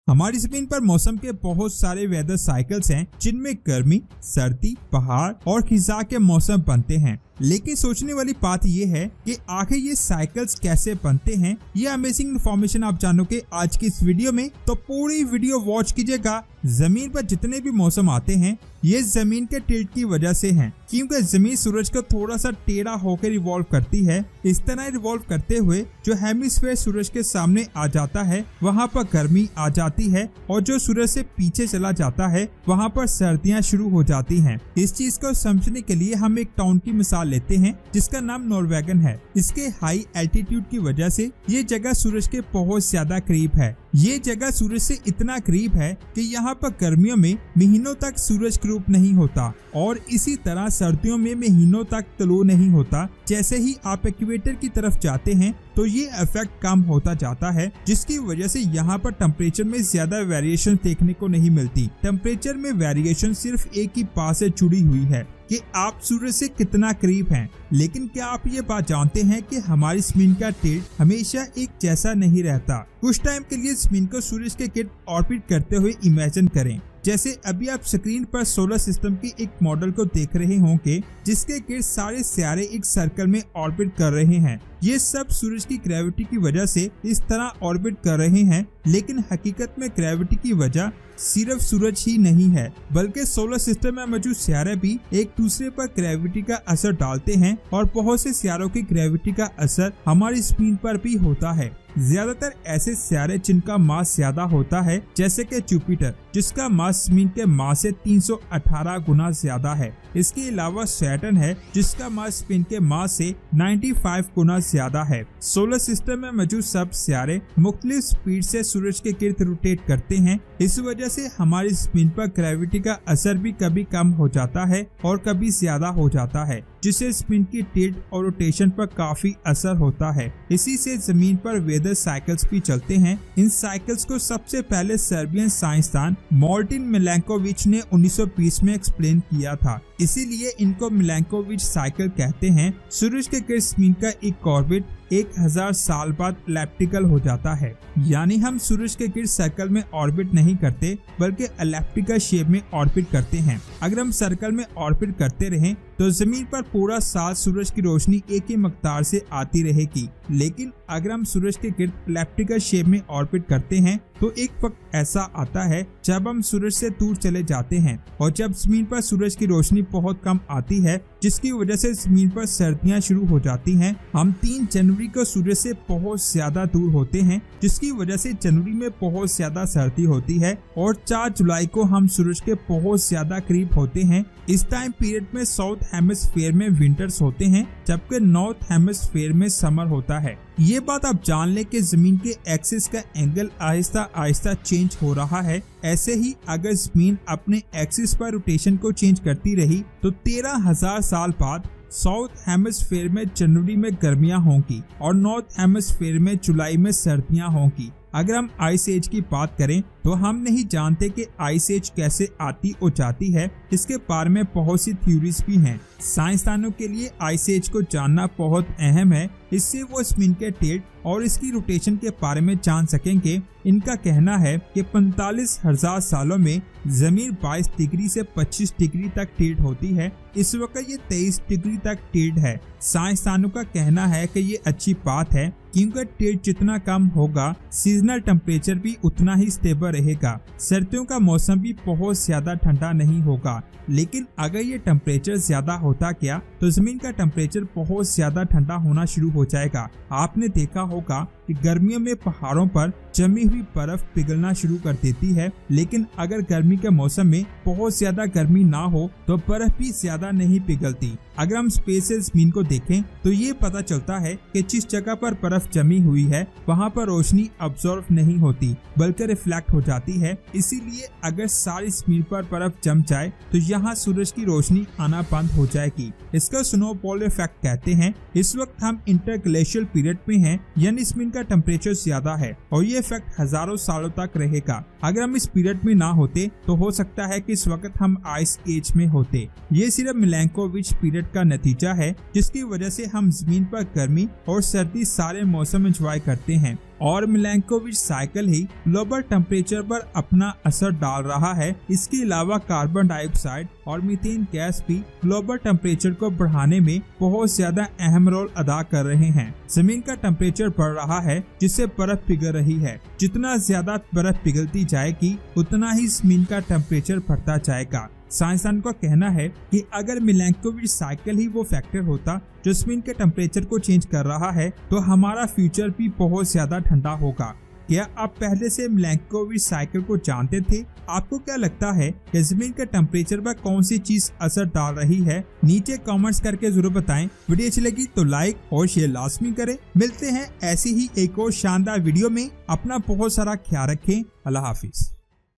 हमारी जमीन पर मौसम के बहुत सारे वेदर साइकिल्स हैं, जिनमें गर्मी, सर्दी, पहाड़ और खिजा के मौसम बनते हैं। लेकिन सोचने वाली बात यह है कि आखिर ये साइकिल्स कैसे बनते हैं। ये अमेजिंग इन्फॉर्मेशन आप जानोगे आज की इस वीडियो में, तो पूरी वीडियो वॉच कीजिएगा। जमीन पर जितने भी मौसम आते हैं ये जमीन के टिल्ट की वजह से हैं, क्योंकि जमीन सूरज को थोड़ा सा टेढ़ा होकर रिवॉल्व करती है। इस तरह रिवॉल्व करते हुए जो हेमिस्फीयर सूरज के सामने आ जाता है वहाँ पर गर्मी आ जाती है, और जो सूरज से पीछे चला जाता है वहाँ पर सर्दियाँ शुरू हो जाती हैं। इस चीज को समझने के लिए हम एक टाउन की मिसाल लेते हैं जिसका नाम नॉर्वेगन है। इसके हाई एल्टीट्यूड की वजह से ये जगह सूरज के बहुत ज्यादा करीब है। ये जगह सूरज से इतना करीब है कि यहाँ पर गर्मियों में महीनों तक सूरज ग्रुप नहीं होता, और इसी तरह सर्दियों में महीनों तक तलो नहीं होता। जैसे ही आप इक्वेटर की तरफ जाते हैं तो ये इफेक्ट कम होता जाता है, जिसकी वजह से यहाँ पर टेम्परेचर में ज्यादा वेरिएशन देखने को नहीं मिलती। टेम्परेचर में वेरिएशन सिर्फ एक ही बात से जुड़ी हुई है कि आप सूरज से कितना करीब हैं। लेकिन क्या आप ये बात जानते हैं कि हमारी जमीन का टिल्ट हमेशा एक जैसा नहीं रहता। कुछ टाइम के लिए जमीन को सूरज के गिर्द ऑर्बिट करते हुए इमेजिन करें। जैसे अभी आप स्क्रीन पर सोलर सिस्टम की एक मॉडल को देख रहे होंगे, जिसके गिर्द सारे सितारे एक सर्कल में ऑर्बिट कर रहे हैं। ये सब सूरज की ग्रेविटी की वजह से इस तरह ऑर्बिट कर रहे हैं, लेकिन हकीकत में ग्रेविटी की वजह सिर्फ सूरज ही नहीं है, बल्कि सोलर सिस्टम में मौजूद सितारे भी एक दूसरे पर ग्रेविटी का असर डालते हैं, और बहुत से सितारों की ग्रेविटी का असर हमारी जमीन पर भी होता है। ज्यादातर ऐसे सितारे जिनका मास ज्यादा होता है, जैसे कि जुपिटर, जिसका मास जमीन के मास से 318 गुना ज्यादा है। इसके अलावा सैटर्न है, जिसका मास जमीन के मास से 95 गुना ज्यादा है। सोलर सिस्टम में मौजूद सब सितारे मुख्तलिफ स्पीड से सूरज के गिर्द रोटेट करते हैं। इस वजह से हमारी जमीन पर ग्रेविटी का असर भी कभी कम हो जाता है और कभी ज्यादा हो जाता है, जिससे जमीन की टिल्ट और रोटेशन पर काफी असर होता है। इसी से जमीन पर वेदर साइकिल्स भी चलते हैं। इन साइकिल्स को सबसे पहले सर्बियन साइंसदान मार्टिन मिलेंकोविच ने 1920 में एक्सप्लेन किया था, इसीलिए इनको मिलेंकोविच साइकिल कहते हैं। सूरज के गिर्द जमीन का एक ऑर्बिट 1000 साल बाद एलिप्टिकल हो जाता है, यानी हम सूरज के गिर्द सर्कल में ऑर्बिट नहीं करते, बल्कि एलिप्टिकल शेप में ऑर्बिट करते हैं। अगर हम सर्कल में ऑर्बिट करते रहें तो जमीन पर पूरा साल सूरज की रोशनी एक ही मकदार से आती रहेगी। लेकिन अगर हम सूरज के गिर्द एलिप्टिकल शेप में ऑर्बिट करते हैं तो एक वक्त ऐसा आता है जब हम सूरज से दूर चले जाते हैं, और जब जमीन पर सूरज की रोशनी बहुत कम आती है, जिसकी वजह से जमीन पर सर्दियां शुरू हो जाती हैं। हम 3 जनवरी को सूरज से बहुत ज्यादा दूर होते हैं, जिसकी वजह से जनवरी में बहुत ज्यादा सर्दी होती है, और 4 जुलाई को हम सूरज के बहुत ज्यादा करीब होते हैं। इस टाइम पीरियड में साउथ हेमिस्फीयर में विंटर्स होते हैं, जबकि नॉर्थ हेमिस्फीयर में समर होता है। ये बात आप जान लें कि जमीन के एक्सिस का एंगल आहिस्ता आहिस्ता चेंज हो रहा है। ऐसे ही अगर जमीन अपने एक्सिस पर रोटेशन को चेंज करती रही तो 13,000 साल बाद साउथ हेमिस्फीयर में जनवरी में गर्मियां होंगी और नॉर्थ हेमिस्फीयर में जुलाई में सर्दियां होंगी। अगर हम आइस एज की बात करें तो हम नहीं जानते कि आइस एज कैसे आती और जाती है। इसके बारे में बहुत सी थ्योरीज भी हैं। साइंसदानों के लिए आइस एज को जानना बहुत अहम है, इससे वो जमीन के टिल्ट और इसकी रोटेशन के बारे में जान सकेंगे। इनका कहना है कि 45,000 सालों में जमीन 22 डिग्री से 25 डिग्री तक टिल्ट होती है। इस वक्त ये 23 डिग्री तक टिल्ट है। साइंसदानों का कहना है कि ये अच्छी बात है, क्योंकि टिल्ट जितना कम होगा सीजनल टेम्परेचर भी उतना ही स्टेबल रहेगा। सर्दियों का मौसम भी बहुत ज्यादा ठंडा नहीं होगा। लेकिन अगर ये टेम्परेचर ज्यादा होता गया तो जमीन का टेम्परेचर बहुत ज्यादा ठंडा होना शुरू हो जाएगा। आपने देखा होगा कि गर्मियों में पहाड़ों पर जमी हुई बर्फ पिघलना शुरू कर देती है, लेकिन अगर गर्मी के मौसम में बहुत ज्यादा गर्मी ना हो तो बर्फ भी ज्यादा नहीं पिघलती। अगर हम स्पेस से जमीन को देखें तो ये पता चलता है कि जिस जगह पर बर्फ जमी हुई है वहाँ पर रोशनी अब्सॉर्ब नहीं होती, बल्कि रिफ्लेक्ट हो जाती है। इसीलिए अगर सारी जमीन पर बर्फ जम जाए तो यहाँ सूरज की रोशनी आना बंद हो जाएगी। इसका स्नोफॉल इफेक्ट कहते हैं। इस वक्त हम इंटरग्लेशियल पीरियड में हैं, यानी जमीन का टेम्परेचर ज्यादा है और ये इफेक्ट हजारों सालों तक रहेगा। अगर हम इस पीरियड में ना होते तो हो सकता है कि इस वक्त हम आइस एज में होते। ये सिर्फ मिलेंकोविच पीरियड का नतीजा है, जिसकी वजह से हम जमीन पर गर्मी और सर्दी सारे मौसम एंजॉय करते हैं। और मिलैंकोविच साइकिल ही ग्लोबल टेम्परेचर पर अपना असर डाल रहा है। इसके अलावा कार्बन डाइऑक्साइड और मीथेन गैस भी ग्लोबल टेम्परेचर को बढ़ाने में बहुत ज्यादा अहम रोल अदा कर रहे हैं। जमीन का टेम्परेचर बढ़ रहा है जिससे बर्फ पिघल रही है। जितना ज्यादा बर्फ पिघलती जाएगी उतना ही जमीन का टेम्परेचर बढ़ता जाएगा। साइंसदान का कहना है कि अगर मिलैंकोविच साइकिल ही वो फैक्टर होता जो जमीन के टेम्परेचर को चेंज कर रहा है तो हमारा फ्यूचर भी बहुत ज्यादा ठंडा होगा। क्या आप पहले से मिलैंकोविच साइकिल को जानते थे? आपको क्या लगता है कि जमीन के टेम्परेचर पर कौन सी चीज असर डाल रही है? नीचे कमेंट्स करके जरूर बताएं। वीडियो अच्छी लगी तो लाइक और शेयर लाजमी करें। मिलते हैं ऐसी ही एक और शानदार वीडियो में। अपना बहुत सारा ख्याल रखें। अल्लाह हाफिज।